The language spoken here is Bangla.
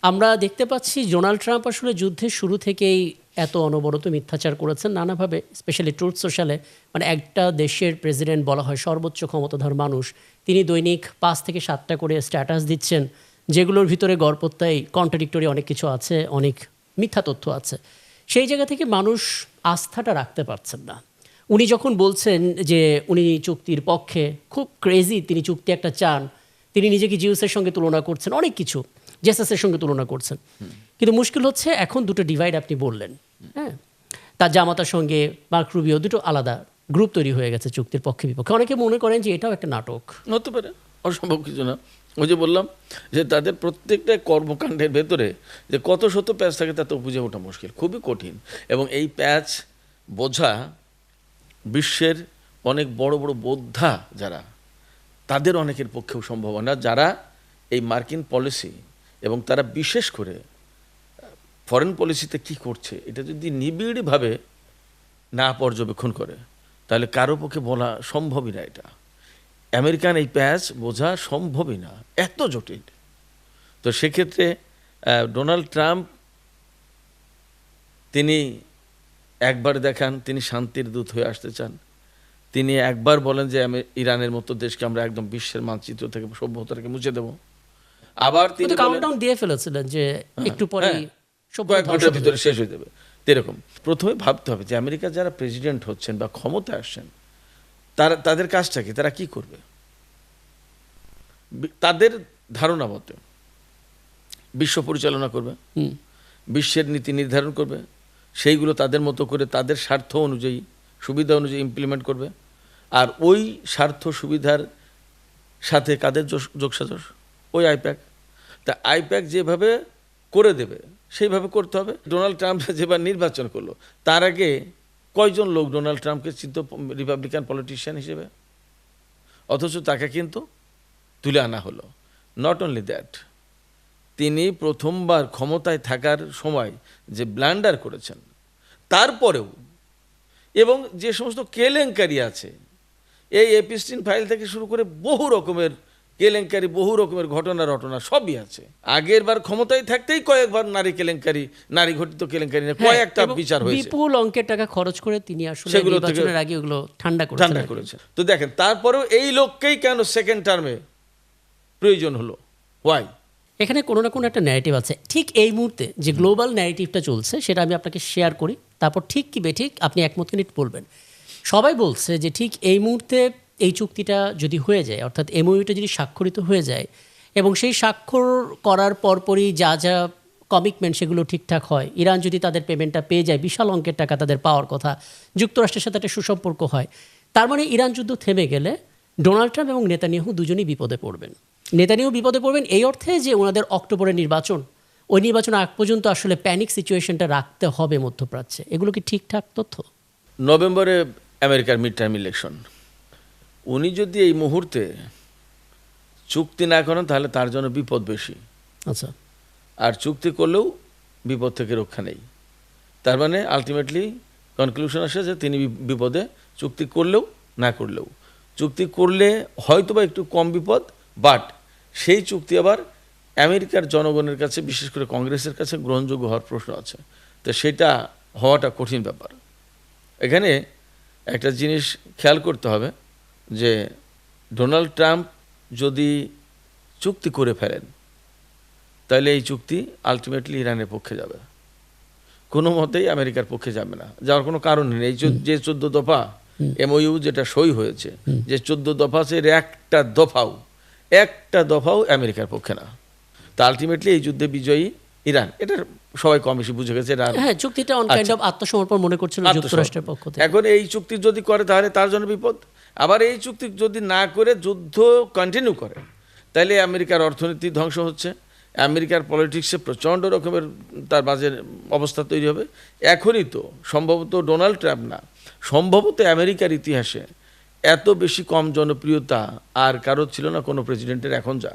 আমরা দেখতে পাচ্ছি ডোনাল্ড ট্রাম্প আসলে যুদ্ধের শুরু থেকেই এত অনবরত মিথ্যাচার করেছেন নানাভাবে, স্পেশালি ট্রুথ সোশ্যালে। মানে একটা দেশের প্রেসিডেন্ট বলা হয় সর্বোচ্চ ক্ষমতাধর মানুষ, তিনি দৈনিক 5 থেকে 7টা করে স্ট্যাটাস দিচ্ছেন, যেগুলোর ভিতরে গড়পত্তায় কন্ট্রাডিক্টরি অনেক কিছু আছে, অনেক মিথ্যা তথ্য আছে। সেই জায়গা থেকে মানুষ আস্থাটা রাখতে পারছেন না। উনি যখন বলছেন যে উনি চুক্তির পক্ষে, খুব ক্রেজি, তিনি চুক্তি একটা চান, তিনি নিজেকে জিউসের সঙ্গে তুলনা করছেন, অনেক কিছু জেসাসের সঙ্গে তুলনা করছেন। কিন্তু মুশকিল হচ্ছে এখন দুটো ডিভাইড আপনি বললেন, হ্যাঁ, তার জামাতার সঙ্গে মার্ক রুবিও, দুটো আলাদা গ্রুপ তৈরি হয়ে গেছে চুক্তির পক্ষে বিপক্ষে। অনেকে মনে করেন যে এটাও একটা নাটক হতে পারে, অসম্ভব কিছু না। ওই যে বললাম যে তাদের প্রত্যেকটা কর্মকাণ্ডের ভেতরে যে কত শত প্যাচ থাকে তা তো বুঝে ওঠা মুশকিল, খুবই কঠিন। এবং এই প্যাচ বোঝা বিশ্বের অনেক বড় বড় বোদ্ধা যারা, তাদের অনেকের পক্ষেও সম্ভব না, যারা এই মার্কিন পলিসি এবং তারা বিশেষ করে ফরেন পলিসিতে কি করছে এটা যদি নিবিড়ভাবে না পর্যবেক্ষণ করে তাহলে কারো পক্ষে বলা সম্ভবই না। এটা আমেরিকান এই প্যাচ বোঝা সম্ভবই না, এত জটিল। তো সেক্ষেত্রে ডোনাল্ড ট্রাম্প তিনি একবার দেখান তিনি শান্তির দূত হয়ে আসতে চান, তিনি একবার বলেন যে আমি ইরানের মতো দেশকে আমরা একদম বিশ্বের মানচিত্র থেকে, সভ্যতা থেকে মুছে দেব। আবার তিনি কাউন্টডাউন দিয়ে ফেলেছিলেন যে একটু পরে কয়েক ঘন্টার ভিতরে শেষ হয়ে যাবে। এরকম প্রথমে ভাবতে হবে যে আমেরিকা যারা প্রেসিডেন্ট হচ্ছেন বা ক্ষমতায় আসছেন তাদের কাজটা কি, তারা কি করবে। তাদের ধারণা মতে বিশ্ব পরিচালনা করবে, বিশ্বের নীতি নির্ধারণ করবে, সেইগুলো তাদের মতো করে তাদের স্বার্থ অনুযায়ী, সুবিধা অনুযায়ী ইমপ্লিমেন্ট করবে। আর ওই স্বার্থ সুবিধার সাথে কাদের যোগসাজশ, ওই আইপ্যাক। তা আইপ্যাক যেভাবে করে দেবে সেইভাবে করতে হবে। ডোনাল্ড ট্রাম্প যেবার নির্বাচন করলো তার আগে কয়জন লোক ডোনাল্ড ট্রাম্পকে চিন্তা রিপাবলিকান পলিটিশিয়ান হিসেবে, অথচ তাকে কিন্তু তুলে আনা হলো। নট অনলি দ্যাট, তিনি প্রথমবার ক্ষমতায় থাকার সময় যে ব্লান্ডার করেছেন তারপরেও, এবং যে সমস্ত কেলেঙ্কারি আছে, এই এপিস্টিন ফাইল থেকে শুরু করে বহু রকমের কেলেঙ্কারি, বহু রকমের ঘটনা সবই আছে। আগের বার ক্ষমতায় থাকতেই কয়েকবার নারী কেলেঙ্কারি, নারী ঘটিত কেলেঙ্কারি কয়েকটা বিচার হয়েছে, বিপুল অঙ্কের টাকা খরচ করে তিনি আসলে নির্বাচনের আগে ওগুলো ঠান্ডা করেছেন। তো দেখেন তারপরেও এই লোককেই কেন সেকেন্ড টার্মে প্রয়োজন হলো, ওয়াই? এখানে কোনো না কোনো একটা ন্যারেটিভ আছে। ঠিক এই মুহূর্তে যে গ্লোবাল ন্যারেটিভটা চলছে সেটা আমি আপনাকে শেয়ার করি, তারপর ঠিক কি বেঠিক আপনি একমত কিনা বলবেন। সবাই বলছে যে ঠিক এই মুহূর্তে এই চুক্তিটা যদি হয়ে যায়, অর্থাৎ এমওইউটা যদি স্বাক্ষরিত হয়ে যায় এবং সেই স্বাক্ষর করার পরপরই যা যা কমিটমেন্ট সেগুলো ঠিকঠাক হয়, ইরান যদি তাদের পেমেন্টটা পেয়ে যায়, বিশাল অঙ্কের টাকা তাদের পাওয়ার কথা, যুক্তরাষ্ট্রের সাথে একটা সুসম্পর্ক হয়, তার মানে ইরান যুদ্ধ থেমে গেলে ডোনাল্ড ট্রাম্প এবং নেতানিয়াহু দুজনেই বিপদে পড়বেন। নেতানিয়াহু বিপদে পড়বেন এই অর্থে যে ওনাদের অক্টোবরের নির্বাচন, ওই নির্বাচন আগ পর্যন্ত আসলে প্যানিক সিচুয়েশনটা রাখতে হবে মধ্যপ্রাচ্যে। এগুলো কি ঠিকঠাক তথ্য? নভেম্বরে আমেরিকার মিড টার্ম ইলেকশন, উনি যদি এই মুহূর্তে চুক্তি না করেন তাহলে তার জন্য বিপদ বেশি। আচ্ছা, আর চুক্তি করলেও বিপদ থেকে রক্ষা নেই। তার মানে আলটিমেটলি কনক্লুশন আসে যে তিনি বিপদে, চুক্তি করলেও না করলেও। চুক্তি করলে হয়তো বা একটু কম বিপদ, বাট সেই চুক্তি আবার আমেরিকার জনগণের কাছে, বিশেষ করে কংগ্রেসের কাছে গ্রহণযোগ্য হওয়ার প্রশ্ন আছে। তো সেটা হওয়াটা কঠিন ব্যাপার। এখানে একটা জিনিস খেয়াল করতে হবে যে ডোনাল্ড ট্রাম্প যদি চুক্তি করে ফেলেন তাহলে এই চুক্তি আলটিমেটলি ইরানের পক্ষে যাবে, কোনো মতেই আমেরিকার পক্ষে যাবে না। যাওয়ার কোনো কারণ নেই। এই যে 14 দফা এমওইউ যেটা সই হয়েছে, যে 14 দফা আছে, একটা দফাও আমেরিকার পক্ষে না। তা আলটিমেটলি এই যুদ্ধে বিজয়ী ইরান, এটা সবাই কম বেশি বুঝে গেছে। চুক্তিটা অন কাইন্ড অফ আত্মসমর্পণ মনে করছিল যুক্তরাষ্ট্রের পক্ষ থেকে। এখন এই চুক্তি যদি করে তাহলে তার জন্য বিপদ। আবার এই চুক্তি যদি না করে যুদ্ধ কন্টিনিউ করে তাহলে আমেরিকার অর্থনীতি ধ্বংস হচ্ছে, আমেরিকার পলিটিক্সে প্রচণ্ড রকমের তার বাজে অবস্থা তৈরি হবে। এখনই তো সম্ভবত ডোনাল্ড ট্রাম্প না, সম্ভবত আমেরিকার ইতিহাসে এত বেশি কম জনপ্রিয়তা আর কারো ছিল না কোনো প্রেসিডেন্টের এখন যা।